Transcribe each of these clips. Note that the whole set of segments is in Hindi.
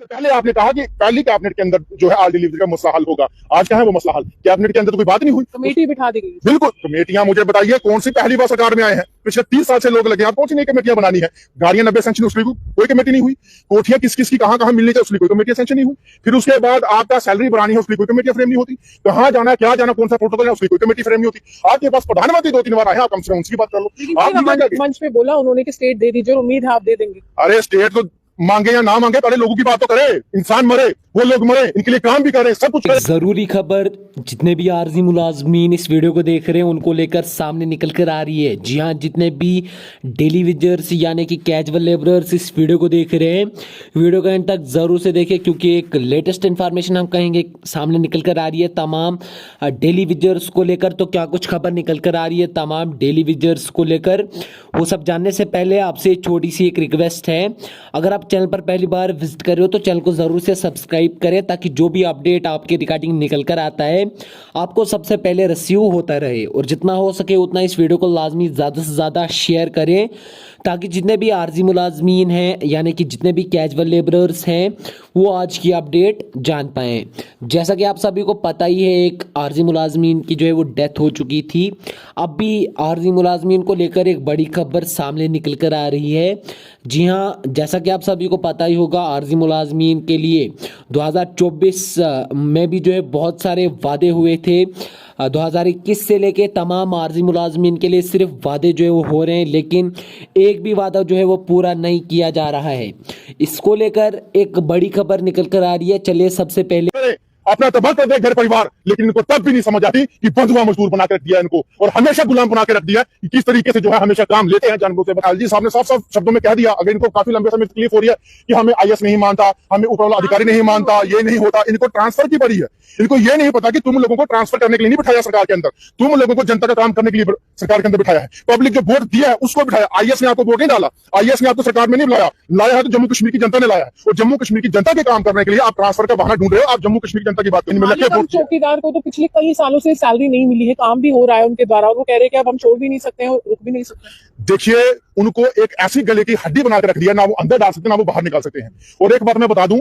पहले आपने कहा कि पहली कैबिनेट के अंदर जो है ऑल डिलीवरी का मसला हल होगा। आज कहाँ है वो मसला हल? कैबिनेट के अंदर तो कोई बात नहीं हुई। कमेटी बिठा दी गई। बिल्कुल, कमेटियां मुझे बताइए कौन सी पहली बार सरकार में आए हैं? पिछले 30 साल से लोग लगे हैं, कौन सी नई कमेटियां बनानी है? गाड़ियां 90 सेंक्शन उसकी कोई कमेटी नहीं हुई। कोठियां किस किस की कहां कहां मिलनी चाहिए उसकी कोई कमेटी सेंक्शन नहीं हुई। फिर उसके बाद आपका सैलरी बढ़ानी है उसकी कोई कमेटी फ्रेम नहीं होती। कहां जाना क्या जाना कौन सा प्रोटोकॉल है उसकी कोई कमेटी फ्रेम नहीं होती। आपके पास प्रधानमंत्री 2-3 बार आए, आप कम से कम उनकी बात कर लो। आप मंच पे बोला उन्होंने कि स्टेट दे दीजिए और उम्मीद है आप दे देंगे। अरे स्टेट तो मांगे या ना मांगे, पहले लोगों की बात तो करे। इंसान मरे, वो लोग मरे, इनके लिए काम भी करें, सब कुछ करें। जरूरी खबर जितने भी आरजी मुलाजमीन इस वीडियो को देख रहे हैं उनको लेकर सामने निकल कर आ रही है। जी हाँ, जितने भी डेली वेजर्स यानी कि कैजुअल लेबरर्स इस वीडियो को देख रहे हैं, वीडियो का एंड तक जरूर से देखें क्योंकि एक लेटेस्ट इन्फॉर्मेशन हम कहेंगे सामने निकल कर आ रही है तमाम डेली वेजर्स को लेकर। तो क्या कुछ खबर निकल कर आ रही है तमाम डेली वेजर्स को लेकर, वो सब जानने से पहले आपसे छोटी सी एक रिक्वेस्ट है, अगर आप चैनल पर पहली बार विजिट कर रहे हो तो चैनल को जरूर से सब्सक्राइब करें ताकि जो भी अपडेट आपके रिगार्डिंग निकल कर आता है आपको सबसे पहले रिसीव होता रहे। और जितना हो सके उतना इस वीडियो को लाजमी ज़्यादा से ज़्यादा शेयर करें ताकि जितने भी आरजी मुलाजमीन हैं यानी कि जितने भी कैजुअल लेबरर्स हैं वो आज की अपडेट जान पाएँ। जैसा कि आप सभी को पता ही है, एक आरजी मुलाजमीन की जो है वो डेथ हो चुकी थी। अब भी आरजी मुलाजमीन को लेकर एक बड़ी खबर सामने निकल कर आ रही है। जी हाँ, जैसा कि आप सभी को पता ही होगा, आरजी मुलाजमीन के लिए 2024 में भी जो है बहुत सारे वादे हुए थे। 2021 से लेके तमाम आरजी मुलाजमीन के लिए सिर्फ वादे जो है वो हो रहे हैं, लेकिन एक भी वादा जो है वो पूरा नहीं किया जा रहा है। इसको लेकर एक बड़ी खबर निकल कर आ रही है। चलिए सबसे पहले अपना तबाह कर दे घर परिवार, लेकिन इनको तब भी नहीं समझ आती कि बंधुआ मजदूर बना के रख दिया इनको और हमेशा गुलाम बना के रख दिया कि किस तरीके से जो है हमेशा काम लेते हैं जानबूझ से। बटाल जी साहब ने साफ साफ शब्दों में कह दिया, अगर इनको काफी लंबे समय तकलीफ हो रही है कि हमें आईएएस नहीं मानता, हमें ऊपर वाला अधिकारी नहीं मानता, ये नहीं होता, इनको ट्रांसफर की पड़ी है। इनको ये नहीं पता कि तुम लोगों को ट्रांसफर करने के लिए नहीं बिठाया सरकार के अंदर, तुम लोगों को जनता का काम करने के लिए सरकार के अंदर बिठाया है। पब्लिक जो वोट दिया है उसको बिठाया। आईएएस ने आपको वोट नहीं डाला, आईएएस ने आपको सरकार में नहीं बुलाया, लाया है तो जम्मू कश्मीर की जनता ने लाया है। और जम्मू कश्मीर की जनता के काम करने के लिए आप ट्रांसफर का बहाना ढूंढ रहे हो। आप जम्मू कश्मीर की जनता की बात नहीं। चौकीदार को तो पिछले कई सालों से सैलरी नहीं मिली है, काम भी हो रहा है उनके द्वारा और वो कह रहे हैं कि अब हम छोड़ भी नहीं सकते हैं और रुक भी नहीं सकते। देखिए, उनको एक ऐसी गले की हड्डी बना के रख दिया, ना वो अंदर डाल सकते ना वो बाहर निकाल सकते हैं। और एक बात मैं बता दूं,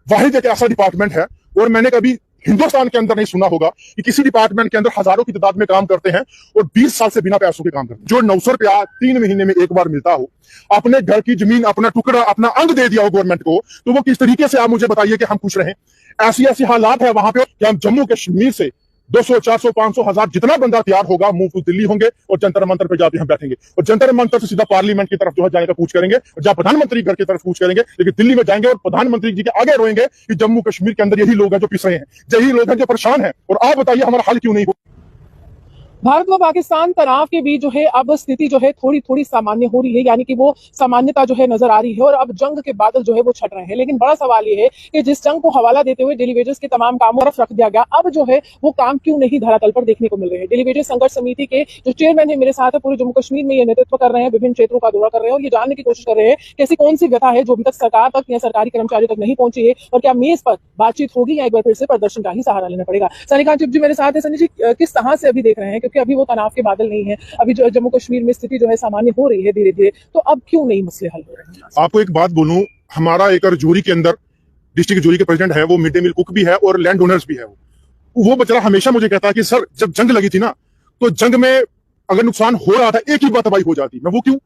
वाहिद एक ऐसा डिपार्टमेंट है और मैंने कभी हिंदुस्तान के अंदर नहीं सुना होगा कि किसी डिपार्टमेंट के अंदर हजारों की तादाद में काम करते हैं और 20 साल से बिना पैसों के काम करते हैं। जो 900 रुपया 3 महीने में एक बार मिलता हो, अपने घर की जमीन, अपना टुकड़ा, अपना अंग दे दिया हो गवर्नमेंट को, तो वो किस तरीके से, आप मुझे बताइए कि हम खुश रहें? ऐसी ऐसी हालात है वहां पे कि हम जम्मू कश्मीर से 200, 400, 500, 1000 जितना बंदा तैयार होगा मुंह टू दिल्ली होंगे और जंतर मंतर पे जाके हम बैठेंगे और जंतर मंतर से सीधा पार्लियामेंट की तरफ जो है जाने का कूच करेंगे और जहां प्रधानमंत्री घर की तरफ कूच करेंगे, लेकिन दिल्ली में जाएंगे और प्रधानमंत्री जी के आगे रोएंगे कि जम्मू कश्मीर के अंदर यही लोग हैं जो पिस रहे हैं, यही लोग हैं जो परेशान हैं और आप बताइए हमारा हल क्यों नहीं हो? भारत व पाकिस्तान तनाव के बीच जो है अब स्थिति जो है थोड़ी थोड़ी सामान्य हो रही है, यानी कि वो सामान्यता जो है नजर आ रही है और अब जंग के बादल जो है वो छट रहे हैं। लेकिन बड़ा सवाल ये है कि जिस जंग को हवाला देते हुए डेली वेजर्स के तमाम कामों तरफ रख दिया गया, अब जो है वो काम क्यों नहीं धरातल पर देखने को मिल रहे हैं। डेली वेजर्स संघर्ष समिति के जो चेयरमैन है मेरे साथ है, पूरे जम्मू कश्मीर में ये नेतृत्व कर रहे हैं, विभिन्न क्षेत्रों का दौरा कर रहे हैं और ये जानने की कोशिश कर रहे हैं कि ऐसी कौन सी व्यथा है जो अभी तक सरकार तक या सरकारी कर्मचारियों तक नहीं पहुंची है और क्या मेज पर बातचीत होगी या एक बार फिर से प्रदर्शन का ही सहारा लेना पड़ेगा। सनी कांत जी मेरे साथ है। सनी जी, किस तरह से अभी देख रहे हैं, क्योंकि अभी वो तनाव के बादल नहीं है, अभी जो जम्मू कश्मीर में स्थिति जो है सामान्य हो रही है धीरे धीरे, तो अब क्यों नहीं मसले हल हो रहे हैं? आपको एक बात बोलूं, हमारा एक रजौरी के अंदर डिस्ट्रिक्ट रजौरी के प्रेसिडेंट है, वो मिड डे मील कुक भी है और लैंड ओनर्स भी है। वो बेचारा हमेशा मुझे कहता है कि सर जब जंग लगी थी ना, तो जंग में अगर नुकसान हो रहा था एक ही बार तबाही हो जाती। मैं वो क्यों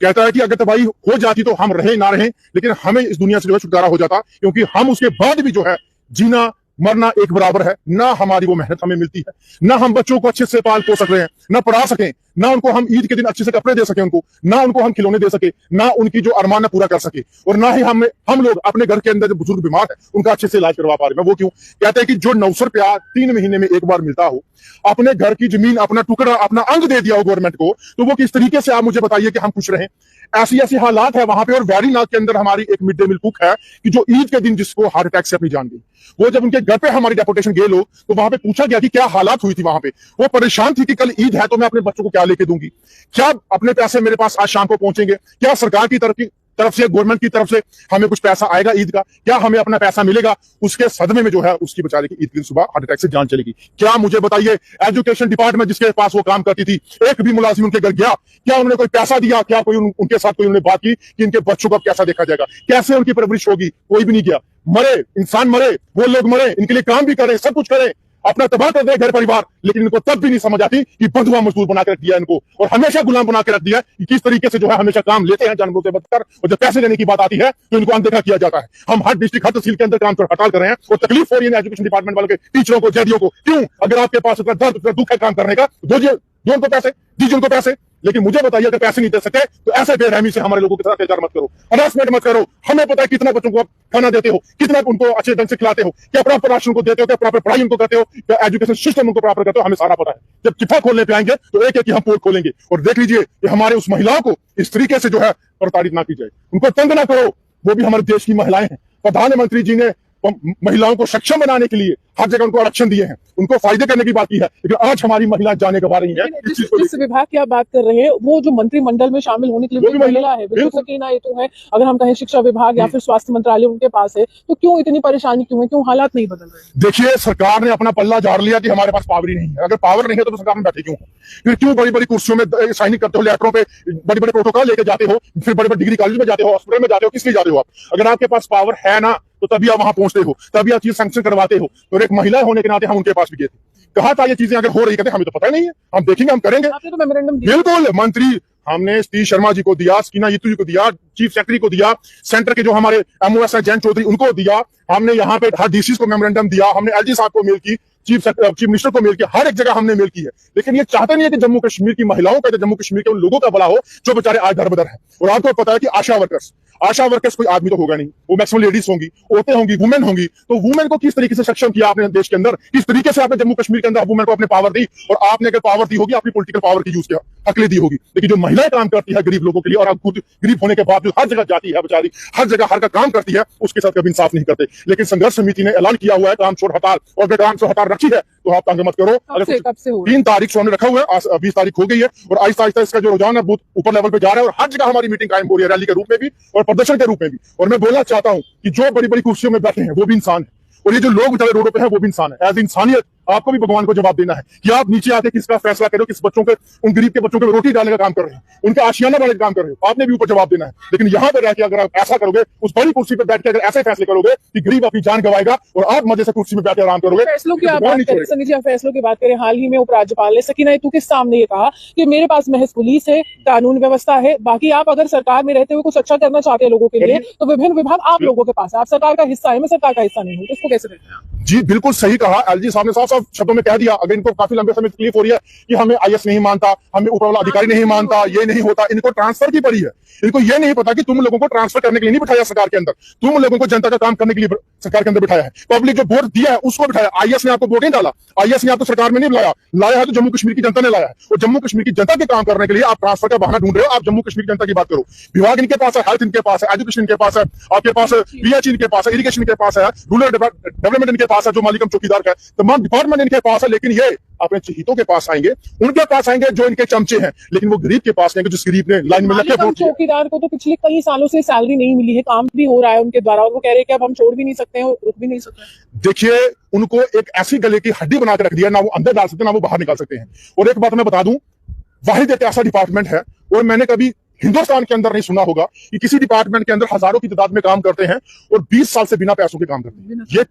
कहता है कि अगर तबाही हो जाती तो हम रहे ना रहे, लेकिन हमें इस दुनिया से जो है छुटकारा हो जाता, क्योंकि हम उसके बाद भी जो है जीना मरना एक बराबर है। ना हमारी वो मेहनत हमें मिलती है, ना हम बच्चों को अच्छे से पाल पोस सक रहे हैं, ना पढ़ा सकें, ना उनको हम ईद के दिन अच्छे से कपड़े दे सके उनको, ना उनको हम खिलौने दे सके, ना उनकी जो अरमान पूरा कर सके, और ना ही हम लोग अपने घर के अंदर जो बुजुर्ग बीमार है उनका अच्छे से इलाज करवा पा रहे। मैं वो क्यों कहते हैं कि जो 900 रुपया 3 महीने में एक बार मिलता हो, अपने घर की जमीन, अपना टुकड़ा, अपना अंग दे दिया हो गवर्नमेंट को, तो वो किस तरीके से, आप मुझे बताइए कि हम खुश रहें? ऐसी ऐसी हालात है वहां पे। और वैरीनाथ के अंदर हमारी एक मिड डे मील कुक है कि जो ईद के दिन जिसको हार्ट अटैक से अपनी जान गई, वो जब उनके घर पे हमारी डेपुटेशन गए लोग, तो वहां पे पूछा गया कि क्या हालात हुई थी वहां पे। वो परेशान थी कि कल ईद है तो मैं अपने बच्चों को क्या लेके दूंगी, क्या अपने पैसे मेरे पास आज शाम को पहुंचेंगे, क्या सरकार की तरफ की तरफ से, गवर्नमेंट की तरफ से हमें कुछ पैसा आएगा ईद का? क्या हमें अपना पैसा मिलेगा? उसके सदमे में जो है उसकी बेचारे की ईद की सुबह हार्ट अटैक से जान चलेगी। क्या मुझे बताइए, एजुकेशन डिपार्टमेंट जिसके पास वो काम करती थी, एक भी मुलाजिम उनके घर गया? क्या उन्होंने कोई पैसा दिया? क्या कोई उनके साथ कोई उन्होंने बात की कि इनके बच्चों को कैसा देखा जाएगा, कैसे उनकी परवरिश होगी? कोई भी नहीं किया। मरे इंसान, मरे वो लोग, मरे इनके लिए काम भी करें, सब कुछ करें, अपना तबाह कर दे घर परिवार, लेकिन इनको तब भी नहीं समझ आती कि बंधुआ मजदूर बना के रख दिया इनको, और हमेशा गुलाम बना के रख दिया कि किस तरीके से जो है हमेशा काम लेते हैं जानवरों से बचकर, और जब पैसे लेने की बात आती है तो इनको अनदेखा किया जाता है। हम हर डिस्ट्रिक्ट, हर तहसील के अंदर काम पर हड़ताल कर रहे हैं और तकलीफ हो रही है एजुकेशन डिपार्टमेंट वालों के, टीचरों को, जैदियों को। क्यों? अगर आपके पास इतना दर्द, इतना दुख है काम करने का, दो उनको पैसे, दीजिए उनको पैसे। लेकिन मुझे बताइए, अगर पैसे नहीं दे सकते तो ऐसे बेरहमी से हमारे लोगों के साथ अत्याचार मत करो, हरासमेंट मत करो। हमें पता है कितना बच्चों को आप खाना देते हो, कितना उनको अच्छे ढंग से खिलाते हो, क्या प्रॉपर राशन को देते हो, क्या प्रॉपर पढ़ाई उनको करते हो, क्या एजुकेशन सिस्टम उनको प्रॉपर करते हो, हमें सारा पता है। जब चिट्ठा खोलने पे आएंगे तो एक एक हम पोल खोलेंगे और देख लीजिए कि हमारे उस महिलाओं को इस तरीके से जो है प्रताड़ित ना की जाए, उनको तंग ना करो। वो भी हमारे देश की महिलाएं हैं। प्रधानमंत्री जी ने महिलाओं को सक्षम बनाने के लिए हर जगह उनको आरक्षण दिए हैं, उनको फायदे करने की बात की है, लेकिन आज हमारी महिलाएं जाने गवा रही हैं। जिस विभाग की आप बात कर रहे हैं, वो जो मंत्रिमंडल में शामिल होने के लिए भी महिला है, बिल्कुल सकीना ये तो है। अगर हम कहें शिक्षा विभाग या फिर स्वास्थ्य मंत्रालय उनके पास है, तो क्यों इतनी परेशानी, क्यों है, क्यों हालात नहीं बदल रहे? देखिए, सरकार ने अपना पल्ला झाड़ लिया कि हमारे पास पावर ही नहीं है। अगर पावर नहीं है तो सरकार में बैठे क्यों? फिर क्यों बड़ी बड़ी कुर्सियों में साइनिंग करते हो, लेटरों पे बड़े बड़े प्रोटोकॉल लेके जाते हो, फिर बड़े बड़े डिग्री कॉलेज में जाते हो, हॉस्पिटल में जाते हो, किस लिए जाते हो आप? अगर आपके पास पावर है ना, तो तभी आप वहां पहुंचते हो, तभी आप चीज सैंक्शन करवाते हो। तो एक महिला होने के नाते हम उनके पास भी गए थे, कहा था ये चीजें अगर हो रही कहते हमें तो पता नहीं है, हम देखेंगे, हम करेंगे। आपने तो मेमोरेंडम दिया। बिल्कुल, मंत्री हमने सतीश शर्मा जी को दिया, सकीना यीतू जी को दिया, चीफ सेक्रेटरी को दिया, सेंटर के जो हमारे एमओएस है जैन चौधरी उनको दिया, हमने यहाँ पे हर डीसी को मेमोरेंडम दिया, हमने एलजी साहब को मेल की, चीफ मिनिस्टर को मेल की, हर एक जगह हमने मेल की है। लेकिन ये चाहते नहीं है कि जम्मू कश्मीर की महिलाओं का, जम्मू कश्मीर के उन लोगों का भला हो जो बेचारे आज दर बदर है। और आपको पता है कि आशा वर्कर्स कोई आदमी तो होगा नहीं, वो मैक्सिमम लेडीज होंगी, औरतें होंगी, वुमेन होंगी। तो वुमेन को किस तरीके से सक्षम किया आपने देश के अंदर, किस तरीके से आपने जम्मू कश्मीर के अंदर वुमेन को अपने पावर दी, और आपने अगर पावर दी होगी अपनी पॉलिटिकल पावर की यूज किया, हकले दी होगी। लेकिन जो महिलाएं काम करती है गरीब लोगों के लिए, और आप खुद गरीब होने के बावजूद हर जगह जाती है बेचारी, हर जगह हर का काम करती है, उसके साथ कभी इंसाफ नहीं करते। लेकिन संघर्ष समिति ने ऐलान किया हुआ है काम छोड़ हड़ताल, और अगर काम छोड़ हड़ताल रखी है तो आप तंग मत करो। अगर 3 तारीख से हमने रखा हुआ है, 20 तारीख हो गई है, और आहिस्ता आहिस्ता इसका जो रुझान है बहुत ऊपर लेवल पे जा रहा है, और हर जगह हमारी मीटिंग कायम हो रही है, रैली के रूप में भी और प्रदर्शन के रूप में भी। और मैं बोलना चाहता हूं कि जो बड़ी बड़ी कुर्सियों में बैठे हैं वो भी इंसान है, और ये जो लोग बेचारे रोडों पे हैं वो भी इंसान है। एज इंसानियत आपको भी भगवान को जवाब देना है कि आप नीचे आके किसका फैसला करो, किस बच्चों के, उन गरीब के बच्चों को रोटी डालने का काम कर रहे हो, उनके आशियाना बनाने का काम कर रहे हो, आपने भी ऊपर जवाब देना है। लेकिन यहाँ पे रह के अगर आप ऐसा करोगे, उस बड़ी कुर्सी पे बैठ के अगर ऐसे फैसले करोगे कि गरीब अपनी जान गवाएगा और आप मजे से कुर्सी में बैठ के आराम करोगे। फैसलों की आप बात करें, सनी जी, आप फैसलों की बात करें, हाल ही में उपराज्यपाल ने सकीना यीतू के सामने ये कहा कि मेरे पास महज पुलिस है, कानून व्यवस्था है, बाकी आप अगर सरकार में रहते हुए कुछ अच्छा करना चाहते हैं लोगों के लिए, तो विभिन्न विभाग आप लोगों के पास है, आप सरकार का हिस्सा है, मैं सरकार का हिस्सा नहीं हूँ। इसको कैसे देखते हैं? जी बिल्कुल सही कहा, एलजी साहब ने साफ साफ शब्दों में कह दिया। अगर इनको काफी लंबे समय तकलीफ हो रही है कि हमें आईएएस नहीं मानता, हमें ऊपर वाला अधिकारी नहीं मानता, ये नहीं होता, इनको ट्रांसफर की पड़ी है। इनको ये नहीं पता कि तुम लोगों को ट्रांसफर करने के लिए नहीं बिठाया सरकार के अंदर, तुम लोगों को जनता का काम करने के लिए सरकार के अंदर बिठाया है। पब्लिक जो वोट दिया है उसको बिठाया। आईएएस ने आपको वोट नहीं डाला, आईएएस ने आपको सरकार में नहीं लाया है तो जम्मू कश्मीर की जनता ने लाया है, और जम्मू कश्मीर की जनता के काम करने के लिए आप ट्रांसफर का बहाना ढूंढ रहे हो। आप जम्मू कश्मीर की जनता की बात करो, विभाग इनके पास है, हेल्थ इनके पास है, एजुकेशन इनके पास है, आपके पास पीएच इनके पास है, इरिगेशन इनके पास है, रूरल डेवलपमेंट इनके पास है, जो मालिकम चौकीदार का है, तमाम डिपार्टमेंट इनके पास है। लेकिन ये अपने चहीतों के पास आएंगे, उनके पास आएंगे जो इनके चमचे हैं, लेकिन वो गरीब के पास नहीं, जिस गरीब ने लाइन में लगे वोट। चौकीदार को तो पिछले कई सालों से सैलरी नहीं मिली है, काम भी हो रहा है उनके द्वारा, और वो कह रहे हैं कि अब हम छोड़ भी नहीं सकते हैं और रुक भी नहीं सकते। देखिए, उनको एक ऐसी गले की हड्डी बना के रख दिया, ना वो अंदर डाल सकते ना वो बाहर निकाल सकते हैं। और एक बात मैं बता दूं, वाहिद एक ऐसा डिपार्टमेंट है, और मैंने कभी हिंदुस्तान के अंदर नहीं सुना होगा कि किसी डिपार्टमेंट के अंदर हजारों की तादाद में काम करते हैं और 20 साल से बिना पैसों के काम करते हैं। ये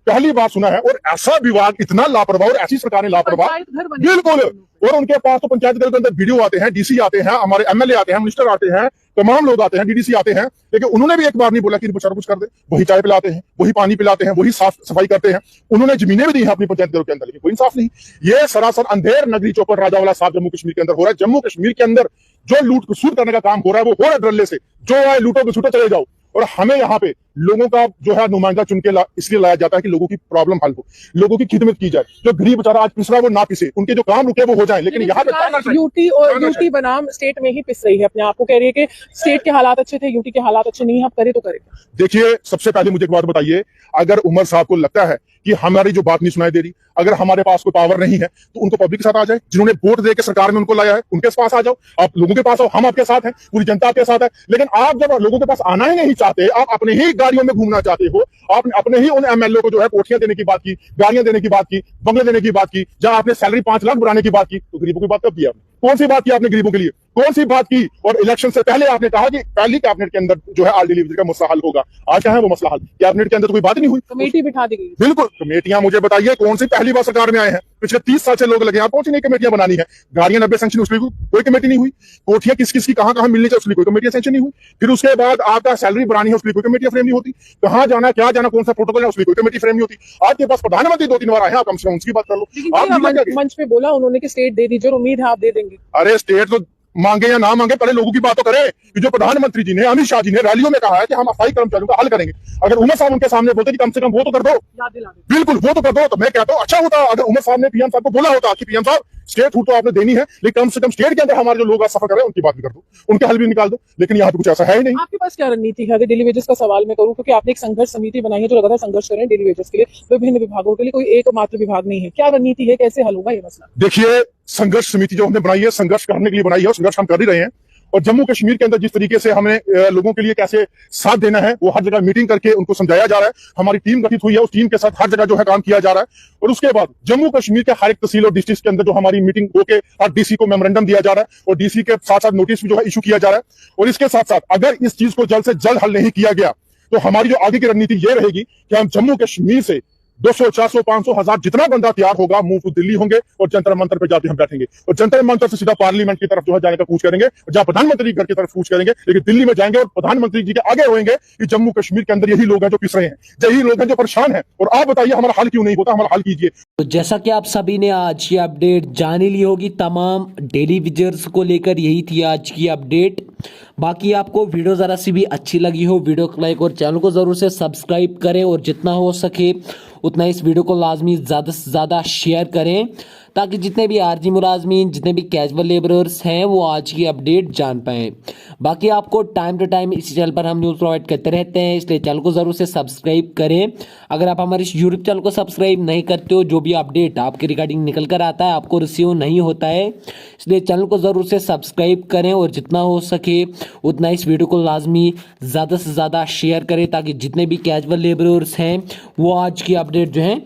पहली बार सुना है। और ऐसा विभाग इतना लापरवाह, और ऐसी सरकारें लापरवाह, बिल्कुल। और उनके पास तो पंचायत घर के अंदर वीडियो आते हैं, डीसी आते हैं, हमारे एमएलए आते हैं, मिनिस्टर आते हैं, तमाम लोग आते हैं, डीडीसी आते हैं, लेकिन उन्होंने भी एक बार नहीं बोला कि बेचारा कुछ कर दे। वही चाय पिलाते हैं, वही पानी पिलाते हैं, वही साफ सफाई करते हैं। उन्होंने जमीनें भी दी हैं अपनी पंचायत घरों के अंदर, लेकिन कोई इंसाफ नहीं। ये सरासर अंधेर नगरी चौपर राजावाला साहब जम्मू कश्मीर के अंदर हो रहा है। जम्मू कश्मीर के अंदर जो लूट खसूट करने का काम हो रहा है वो हो रहा है डरले से, जो आए लूटो छूटो चले जाओ। और हमें यहाँ पे लोगों का जो है नुमाइंदा चुन के इसलिए लाया जाता है कि लोगों की प्रॉब्लम हल हो, लोगों की खिदमत की जाए। जो गरीब बेचारा आज पिस रहा है वो ना पिसे, उनके जो काम रुके वो हो जाए। लेकिन यहाँ पे यूटी बनाम स्टेट में ही पिस रही है, अपने आप को कह रही है कि स्टेट के हालात अच्छे थे, यूटी के हालात अच्छे नहीं, आप करे तो करे। देखिए, सबसे पहले मुझे एक बात बताइए, अगर उमर साहब को लगता है कि हमारी जो बात नहीं सुनाई दे रही, अगर हमारे पास कोई पावर नहीं है तो उनको पब्लिक के साथ आ जाए, जिन्होंने वोट दे के सरकार में उनको लाया है उनके पास आ जाओ, आप लोगों के पास आओ, हम आपके साथ हैं, पूरी जनता आपके साथ है। लेकिन आप जब लोगों के पास आना ही नहीं चाहते, आप अपने ही गाड़ियों में घूमना चाहते हो, आपने अपने ही उन एमएलए को जो है कोठियां देने की बात की, गाड़ियां देने की बात की, बंगले देने की बात की, जहां आपने सैलरी 5 लाख बढ़ाने की बात की, तो गरीबों की बात कब की आपने? कौन सी बात की आपने गरीबों के लिए? कौन सी बात की? और इलेक्शन से पहले आपने कहा कि पहली कैबिनेट के अंदर जो है आल डिलीवरी का मसला हल होगा। आज क्या है वो मसला हल? कैबिनेट के अंदर तो कोई बात नहीं हुई। कमेटी बिठा दी गई। बिल्कुल, कमेटियां मुझे बताइए कौन सी पहली बार सरकार में आए हैं? पिछले 30 साल से लोग लगे हैं, कौन सी नई कमेटियां बनानी है? गाड़ियां 90 सैंक्शन, उसके लिए कोई कमेटी नहीं हुई। कोठियां किस किस की कहां मिलनी चाहिए, उसके लिए कोई कमेटियां सैंक्शन नहीं हुई। फिर उसके बाद आपका सैलरी बढ़ानी है, उसके लिए कोई कमेटियां फ्रेम नहीं होती। कहां जाना, क्या जाना, कौन सा प्रोटोकॉल है, उसके लिए कोई कमेटी फ्रेम नहीं होती। आपके पास प्रधानमंत्री 2-3 बार आए हैं, आप कम से कम उसकी बात कर लो। लेकिन आप कहीं नहीं मंच पे बोला उन्होंने कि स्टेट दे दीजिए और उम्मीद है आप दे देंगे। अरे स्टेट तो मांगे या ना मांगे, पहले लोगों की बात तो करें कि जो प्रधानमंत्री जी ने, अमित शाह जी ने रैलियों में कहा है कि हम अस्थायी कर्मचारियों का हल करेंगे। अगर उमर साहब उनके सामने बोलते कि कम से कम वो तो कर दो, याद दिला दें। बिल्कुल वो तो कर दो, तो मैं कहता हूं अच्छा होता अगर उमर साहब ने पीएम साहब को बोला होता कि पीएम साहब स्टेट फूड तो आपने देनी है, लेकिन कम से कम स्टेट के अंदर हमारे जो लोग सफर कर रहे हैं उनकी बात भी कर दो, उनके हल भी निकाल दो। लेकिन यहाँ पे कुछ ऐसा है ही नहीं। आपके पास क्या रणनीति है? अगर डेली वेजेस का सवाल मैं करूं, क्योंकि आपने एक संघर्ष समिति बनाई है जो लगातार संघर्ष कर रहे हैं डेली वेजेस के लिए, विभिन्न विभागों के लिए, कोई एकमात्र विभाग नहीं है। क्या रणनीति है, कैसे हल होगा ये मसला? देखिए, संघर्ष समिति जो हमने बनाई है, संघर्ष करने के लिए बनाई है और संघर्ष हम कर ही रहे हैं। और जम्मू कश्मीर के अंदर जिस तरीके से हमें लोगों के लिए कैसे साथ देना है, वो हर जगह मीटिंग करके उनको समझाया जा रहा है। हमारी टीम गठित हुई है, उस टीम के साथ हर जगह जो है काम किया जा रहा है। और उसके बाद जम्मू कश्मीर के हर एक तहसील और डिस्ट्रिक्ट के अंदर जो हमारी मीटिंग होकर हर डीसी को मेमोरेंडम दिया जा रहा है और डीसी के साथ साथ नोटिस भी जो है इशू किया जा रहा है। और इसके साथ साथ अगर इस चीज को जल्द से जल्द हल नहीं किया गया तो हमारी जो आगे की रणनीति ये रहेगी कि हम जम्मू कश्मीर से 200, 400, 500, 1000 जितना बंदा तैयार होगा, मूव टू दिल्ली होंगे और जंतर मंतर पे जाके हम बैठेंगे और जंतर मंतर से सीधा पार्लियामेंट की तरफ जो है जाने का कूच करेंगे, जहां प्रधानमंत्री घर की तरफ कूच करेंगे, लेकिन दिल्ली में जाएंगे और प्रधानमंत्री जी के आगे होंगे कि जम्मू कश्मीर के अंदर यही लोग हैं जो पिस रहे हैं, यही लोग हैं जो परेशान हैं। और आप बताइए हमारा हल क्यों नहीं होता? हमारा हल कीजिए। तो जैसा कि आप सभी ने आज ये अपडेट जान ही ली होगी, तमाम डेली विजर्स को लेकर यही थी आज की अपडेट। बाकी आपको वीडियो ज़रा सी भी अच्छी लगी हो, वीडियो को लाइक और चैनल को ज़रूर से सब्सक्राइब करें और जितना हो सके उतना इस वीडियो को लाजमी ज़्यादा से ज़्यादा शेयर करें, ताकि जितने भी आरजी मुलाजमीन, जितने भी कैजुअल लेबरर्स हैं वो आज की अपडेट जान पाएँ। बाकी आपको टाइम टू टाइम इसी चैनल पर हम न्यूज़ प्रोवाइड करते रहते हैं, इसलिए चैनल को ज़रूर से सब्सक्राइब करें। अगर आप हमारे इस यूट्यूब चैनल को सब्सक्राइब नहीं करते हो, जो भी अपडेट आपके रिगार्डिंग निकल कर आता है आपको रिसीव नहीं होता है, इसलिए चैनल को ज़रूर से सब्सक्राइब करें और जितना हो सके उतना इस वीडियो को लाजमी ज़्यादा से ज़्यादा शेयर करें, ताकि जितने भी कैजुअल लेबरर्स हैं वो आज की अपडेट जो है